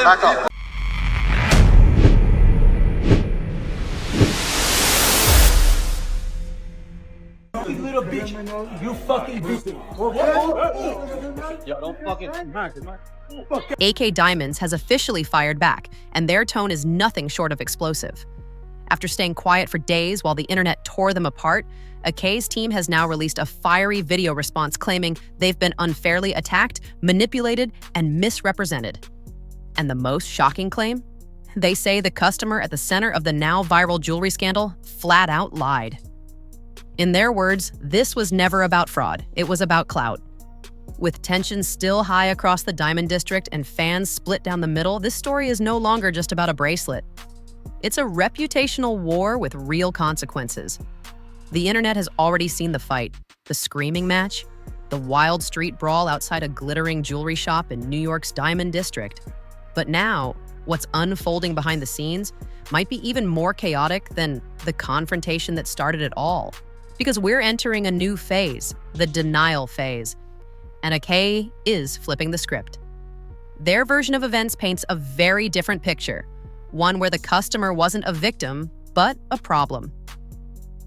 Back up. You little bitch. You fucking bitch. Yo, don't fucking. Akay Diamonds has officially fired back, and their tone is nothing short of explosive. After staying quiet for days while the internet tore them apart, Akay's team has now released a fiery video response claiming they've been unfairly attacked, manipulated, and misrepresented. And the most shocking claim? They say the customer at the center of the now viral jewelry scandal flat out lied. In their words, this was never about fraud, it was about clout. With tensions still high across the Diamond District and fans split down the middle, this story is no longer just about a bracelet. It's a reputational war with real consequences. The internet has already seen the fight, the screaming match, the wild street brawl outside a glittering jewelry shop in New York's Diamond District. But now, what's unfolding behind the scenes might be even more chaotic than the confrontation that started it all. Because we're entering a new phase, the denial phase. And Akay is flipping the script. Their version of events paints a very different picture, one where the customer wasn't a victim, but a problem.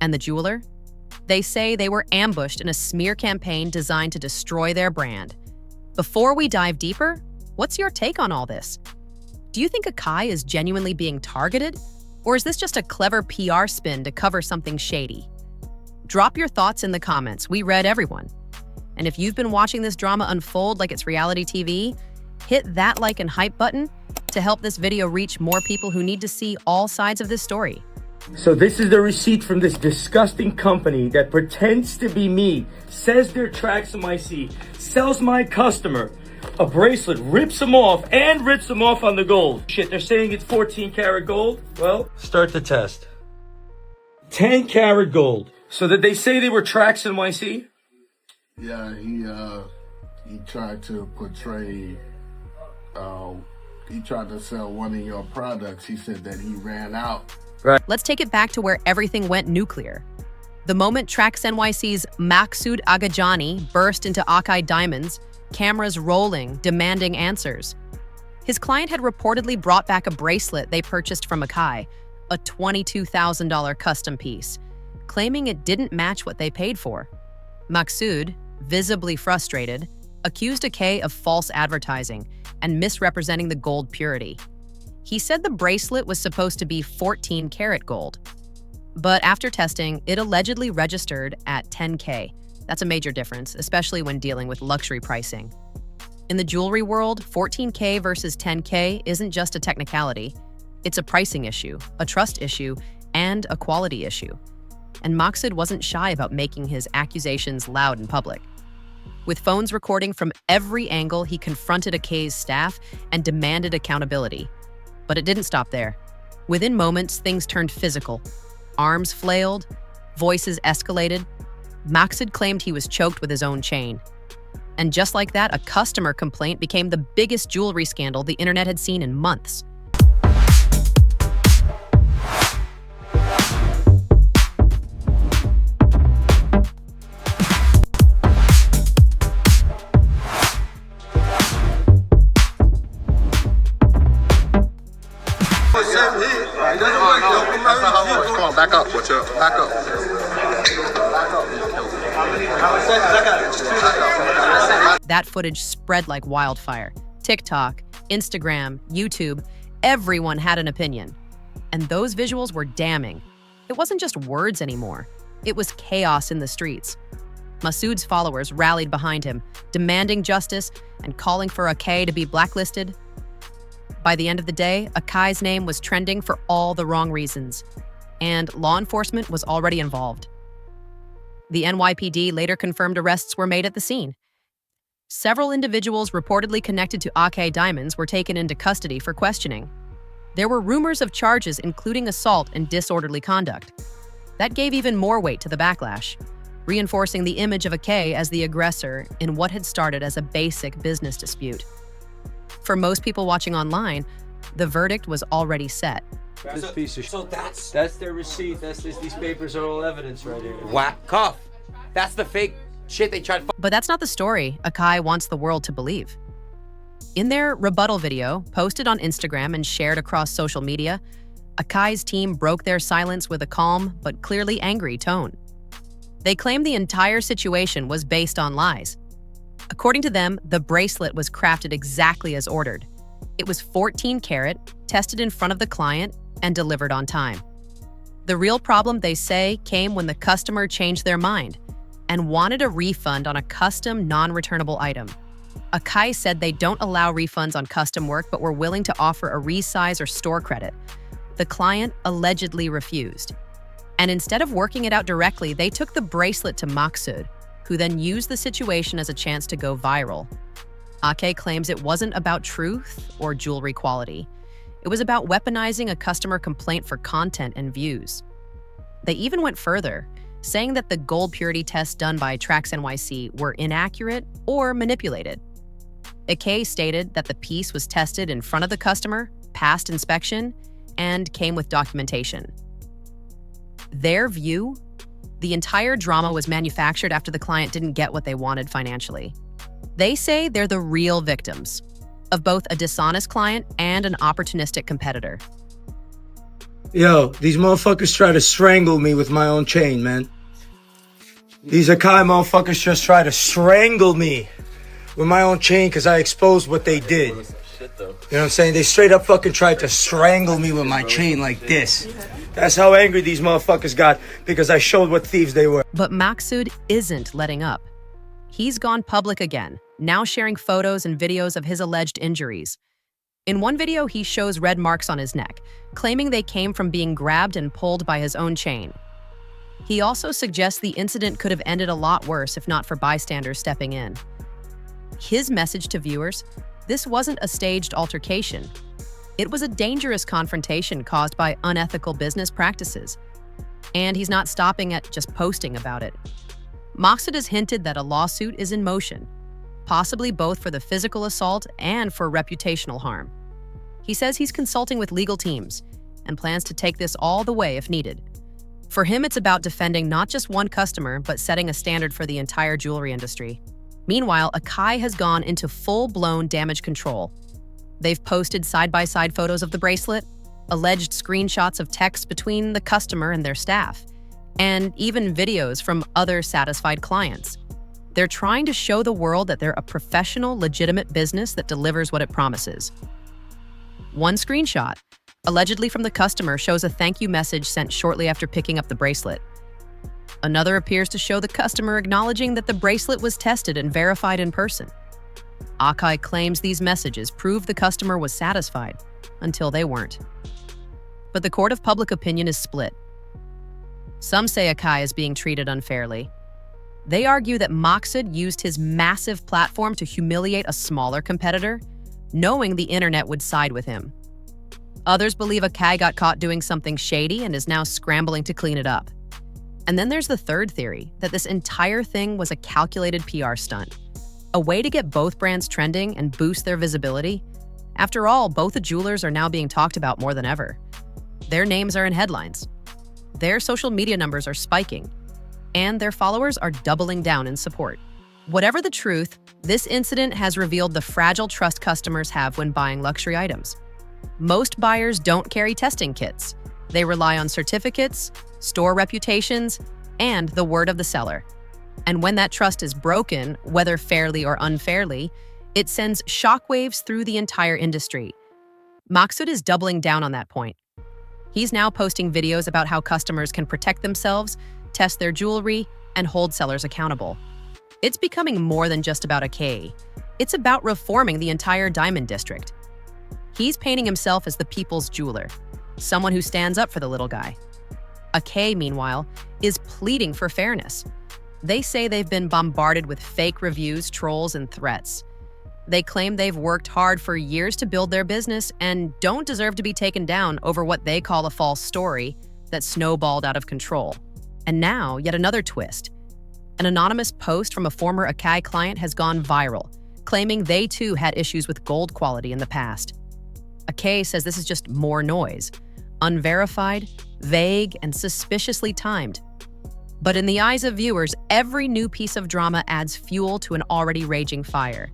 And the jeweler? They say they were ambushed in a smear campaign designed to destroy their brand. Before we dive deeper, what's your take on all this? Do you think Akay is genuinely being targeted? Or is this just a clever PR spin to cover something shady? Drop your thoughts in the comments. We read everyone. And if you've been watching this drama unfold like it's reality TV, hit that like and hype button to help this video reach more people who need to see all sides of this story. So this is the receipt from this disgusting company that pretends to be me, says they're tracks on my seat, sells my customer a bracelet, rips them off, and rips them off on the gold. Shit, they're saying it's 14 karat gold? Well, start the test. 10 karat gold. So did they say they were tracks NYC? Yeah, he tried to portray, he tried to sell one of your products. He said that he ran out. Right. Let's take it back to where everything went nuclear. The moment Tracks NYC's Maksud Agadjani burst into Akay Diamonds, cameras rolling, demanding answers. His client had reportedly brought back a bracelet they purchased from Akay, a $22,000 custom piece, claiming it didn't match what they paid for. Maksud, visibly frustrated, accused Akay of false advertising and misrepresenting the gold purity. He said the bracelet was supposed to be 14 karat gold. But after testing, it allegedly registered at 10K. That's a major difference, especially when dealing with luxury pricing. In the jewelry world, 14K versus 10K isn't just a technicality. It's a pricing issue, a trust issue, and a quality issue. And Maksud wasn't shy about making his accusations loud in public. With phones recording from every angle, he confronted Akay's staff and demanded accountability. But it didn't stop there. Within moments, things turned physical. Arms flailed, voices escalated. Maksud claimed he was choked with his own chain. And just like that, a customer complaint became the biggest jewelry scandal the internet had seen in months. Come on, back up. Watch out. Back up. That footage spread like wildfire. TikTok, Instagram, YouTube, everyone had an opinion. And those visuals were damning. It wasn't just words anymore. It was chaos in the streets. Maksud's followers rallied behind him, demanding justice and calling for Akay to be blacklisted. By the end of the day, Akay's name was trending for all the wrong reasons, and law enforcement was already involved. The NYPD later confirmed arrests were made at the scene. Several individuals reportedly connected to Akay Diamonds were taken into custody for questioning. There were rumors of charges including assault and disorderly conduct. That gave even more weight to the backlash, reinforcing the image of Akay as the aggressor in what had started as a basic business dispute. For most people watching online, the verdict was already set. This piece of So that's their receipt. These papers are all evidence right here. whack cuff. That's the fake shit they tried. But that's not the story Akay wants the world to believe. In their rebuttal video, posted on Instagram and shared across social media, Akay's team broke their silence with a calm but clearly angry tone. They claimed the entire situation was based on lies. According to them, the bracelet was crafted exactly as ordered. It was 14 karat, tested in front of the client, and delivered on time. The real problem, they say, came when the customer changed their mind and wanted a refund on a custom, non-returnable item. Akay said they don't allow refunds on custom work but were willing to offer a resize or store credit. The client allegedly refused. And instead of working it out directly, they took the bracelet to Maksud, who then used the situation as a chance to go viral. Akay claims it wasn't about truth or jewelry quality. It was about weaponizing a customer complaint for content and views. They even went further, saying that the gold purity tests done by Trax NYC were inaccurate or manipulated. Akay stated that the piece was tested in front of the customer, passed inspection, and came with documentation. Their view? The entire drama was manufactured after the client didn't get what they wanted financially. They say they're the real victims of both a dishonest client and an opportunistic competitor. Yo, these motherfuckers try to strangle me with my own chain, man. These Akay motherfuckers just try to strangle me with my own chain because I exposed what they did. You know what I'm saying? They straight up fucking tried to strangle me with my chain like this. That's how angry these motherfuckers got because I showed what thieves they were. But Maksud isn't letting up. He's gone public again, now sharing photos and videos of his alleged injuries. In one video, he shows red marks on his neck, claiming they came from being grabbed and pulled by his own chain. He also suggests the incident could have ended a lot worse if not for bystanders stepping in. His message to viewers: this wasn't a staged altercation. It was a dangerous confrontation caused by unethical business practices. And he's not stopping at just posting about it. Maksud has hinted that a lawsuit is in motion, possibly both for the physical assault and for reputational harm. He says he's consulting with legal teams and plans to take this all the way if needed. For him, it's about defending not just one customer, but setting a standard for the entire jewelry industry. Meanwhile, Akay has gone into full-blown damage control. They've posted side-by-side photos of the bracelet, alleged screenshots of texts between the customer and their staff, and even videos from other satisfied clients. They're trying to show the world that they're a professional, legitimate business that delivers what it promises. One screenshot, allegedly from the customer, shows a thank you message sent shortly after picking up the bracelet. Another appears to show the customer acknowledging that the bracelet was tested and verified in person. Akay claims these messages prove the customer was satisfied until they weren't. But the court of public opinion is split. Some say Akay is being treated unfairly. They argue that Maksud used his massive platform to humiliate a smaller competitor, knowing the internet would side with him. Others believe Akay got caught doing something shady and is now scrambling to clean it up. And then there's the third theory, that this entire thing was a calculated PR stunt, a way to get both brands trending and boost their visibility. After all, both the jewelers are now being talked about more than ever. Their names are in headlines. Their social media numbers are spiking, and their followers are doubling down in support. Whatever the truth, this incident has revealed the fragile trust customers have when buying luxury items. Most buyers don't carry testing kits. They rely on certificates, store reputations, and the word of the seller. And when that trust is broken, whether fairly or unfairly, it sends shockwaves through the entire industry. Maksud is doubling down on that point. He's now posting videos about how customers can protect themselves, test their jewelry, and hold sellers accountable. It's becoming more than just about Akay. It's about reforming the entire diamond district. He's painting himself as the people's jeweler, someone who stands up for the little guy. Akay, meanwhile, is pleading for fairness. They say they've been bombarded with fake reviews, trolls, and threats. They claim they've worked hard for years to build their business and don't deserve to be taken down over what they call a false story that snowballed out of control. And now, yet another twist. An anonymous post from a former Akay client has gone viral, claiming they too had issues with gold quality in the past. Akay says this is just more noise, unverified, vague, and suspiciously timed. But in the eyes of viewers, every new piece of drama adds fuel to an already raging fire.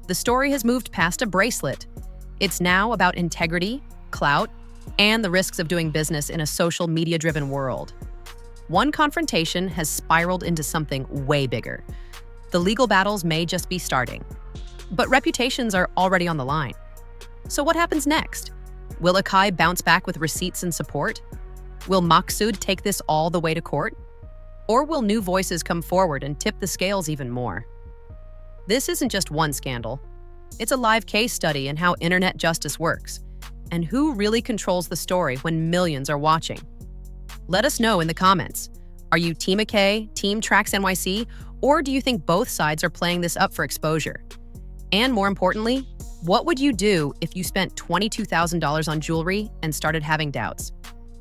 The story has moved past a bracelet. It's now about integrity, clout, and the risks of doing business in a social media-driven world. One confrontation has spiraled into something way bigger. The legal battles may just be starting, but reputations are already on the line. So what happens next? Will Akay bounce back with receipts and support? Will Maksud take this all the way to court? Or will new voices come forward and tip the scales even more? This isn't just one scandal. It's a live case study in how internet justice works, and who really controls the story when millions are watching. Let us know in the comments. Are you Team Akay, Team Trax NYC, or do you think both sides are playing this up for exposure? And more importantly, what would you do if you spent $22,000 on jewelry and started having doubts?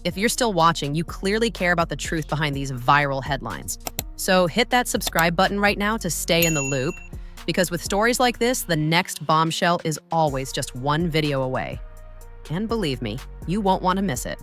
If you're still watching, you clearly care about the truth behind these viral headlines. So hit that subscribe button right now to stay in the loop, because with stories like this, the next bombshell is always just one video away. And believe me, you won't want to miss it.